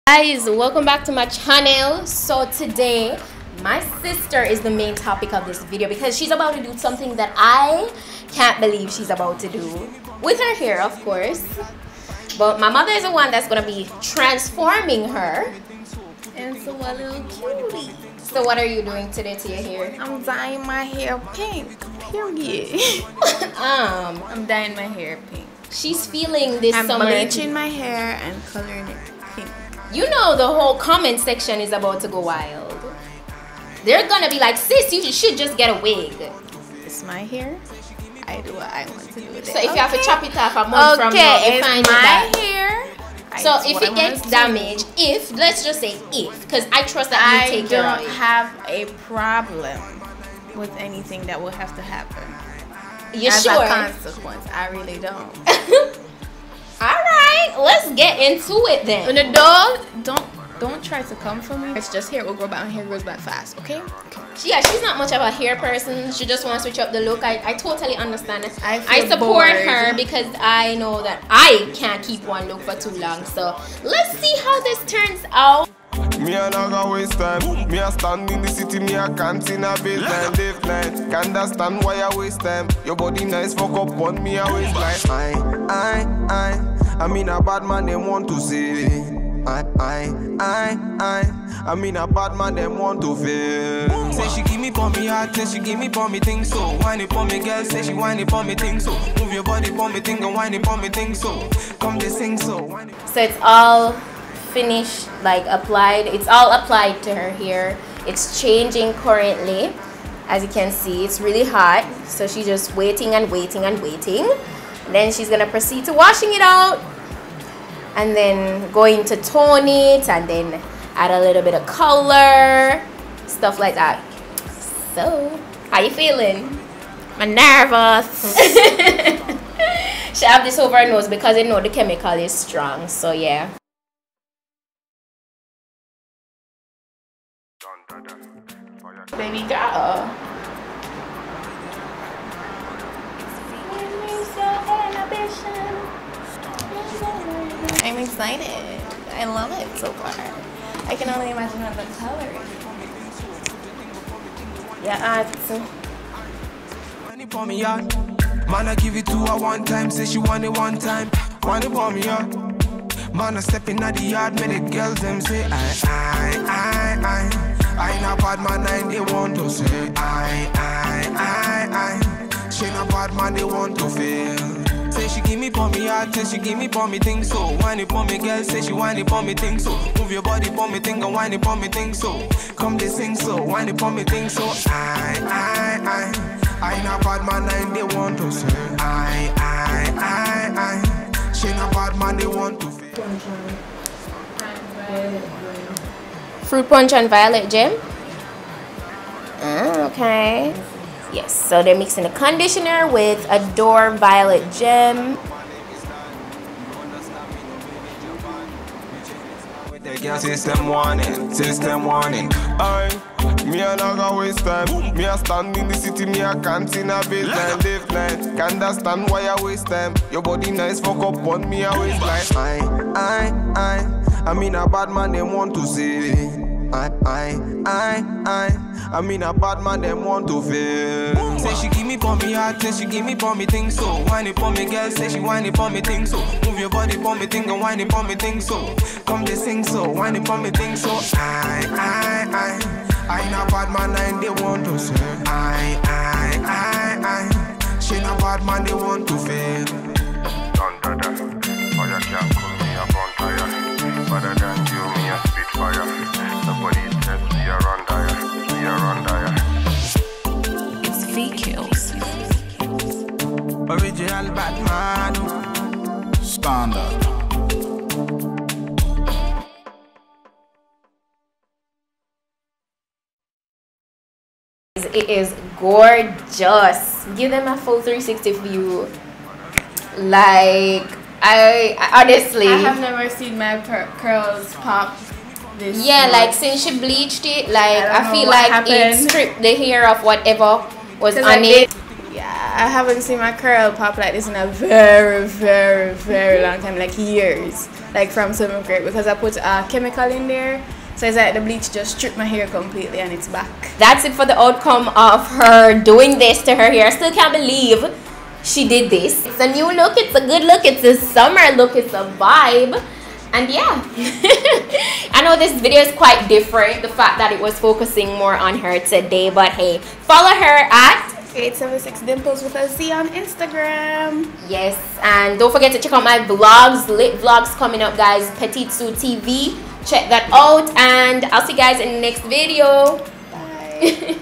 Guys, welcome back to my channel. So today my sister is the main topic of this video because she's about to do something that I can't believe she's about to do with her hair, of course, but my mother is the one that's gonna be transforming her into a little cutie. So what are you doing today to your hair? I'm dyeing my hair pink, period. I'm dyeing my hair pink. She's feeling this summer. I'm bleaching my hair and coloring it pink. You know the whole comment section is about to go wild. They're gonna be like, sis, you should just get a wig. It's my hair. I do what I want to do with it. So if you have to chop it off a month from now, you find it back. My hair. So if it gets damaged, let's just say if, because I trust that you take care of it. I don't have a problem with anything that will have to happen. You as sure? a consequence, I really don't. Alright, let's get into it then. When the dog, don't try to come for me. It's just hair will grow back. My hair grows back fast, okay? Yeah, she's not much of a hair person. She just wants to switch up the look. I totally understand it. I support her because I know that I can't keep one look for too long. So let's see how this turns out. Me a not gonna waste time. Me a stand in the city, me a can't in a baseline, live line. Can't understand why I waste time. Your body nice, fuck up on me a waistline. I mean a bad man, they want to say. I mean a bad man, them want to feel. Say she give me for me heart, say she give me for me thing so. Whine it for me girl, say she whine it for me thing so. Move your body for me thing and whine it for me thing so. Come they sing so. So it's all finished, like applied. It's all applied to her hair. It's changing currently. As you can see, it's really hot. So she's just waiting and waiting and waiting. Then she's gonna proceed to washing it out. And then going to tone it and then add a little bit of color, stuff like that. So, how you feeling? I'm nervous. She have this over her nose because you know the chemical is strong. So yeah. Baby girl. I'm excited. I love it so far. I can only imagine how the color is. Yeah, Man, I give it to her one time, say she want it one time. Want it for me, yeah. Man, I step in at the yard, make the girls them say I not bad man, I they want to say She not bad man, they want to feel. Say she give me for me heart, say she give me for me thing so. Whine it for me girl, say she whine it for me thing so. Move your body for me thing and whine it for me thing so. Come they sing so, whine it for me thing so. I not bad man, I they want to say She not bad man, they want to feel. Fruit punch and violet gem. Okay. Yes, so they're mixing the conditioner with Adore Violet Gem. System warning. Me a not gonna waste time. Me a stand in the city, me a can't in a baseline, live line. Can't understand why I waste time. Your body nice, fuck up on me a waistline. I mean a bad man, they want to say. I mean a bad man, them want to feel. Say she give me for me heart, say she give me for me thing so. Whine it for me girl, say she whine it for me thing so. Move your body for me thing and whine it for me thing so. Come they sing so, whine it for me thing so. I not bad man, I they want to say. She not bad man, they want to feel. Don't do that, or you can't call me a bonfire. Better than you, me a spitfire. Nobody says we are on dire. It's feet kills. Original Batman. Standard. It is gorgeous. Give them a full 360 view. Like, I honestly, I have never seen my curls pop this yeah, much. like since she bleached it, like I feel what like happened. it stripped the hair of whatever was on it. Yeah, I haven't seen my curl pop like this in a very, very, very long time, like years, like from 7th grade, because I put a chemical in there. So it's like the bleach just stripped my hair completely and it's back. That's it for the outcome of her doing this to her hair. I still can't believe she did this. It's a new look, it's a good look, it's a summer look, it's a vibe. And yeah, I know this video is quite different, the fact that it was focusing more on her today, but hey, follow her at 876 Dimples with a Z on Instagram. Yes, and don't forget to check out my vlogs, lit vlogs coming up, guys. PETITE-SUE TV, check that out, and I'll see you guys in the next video. Bye.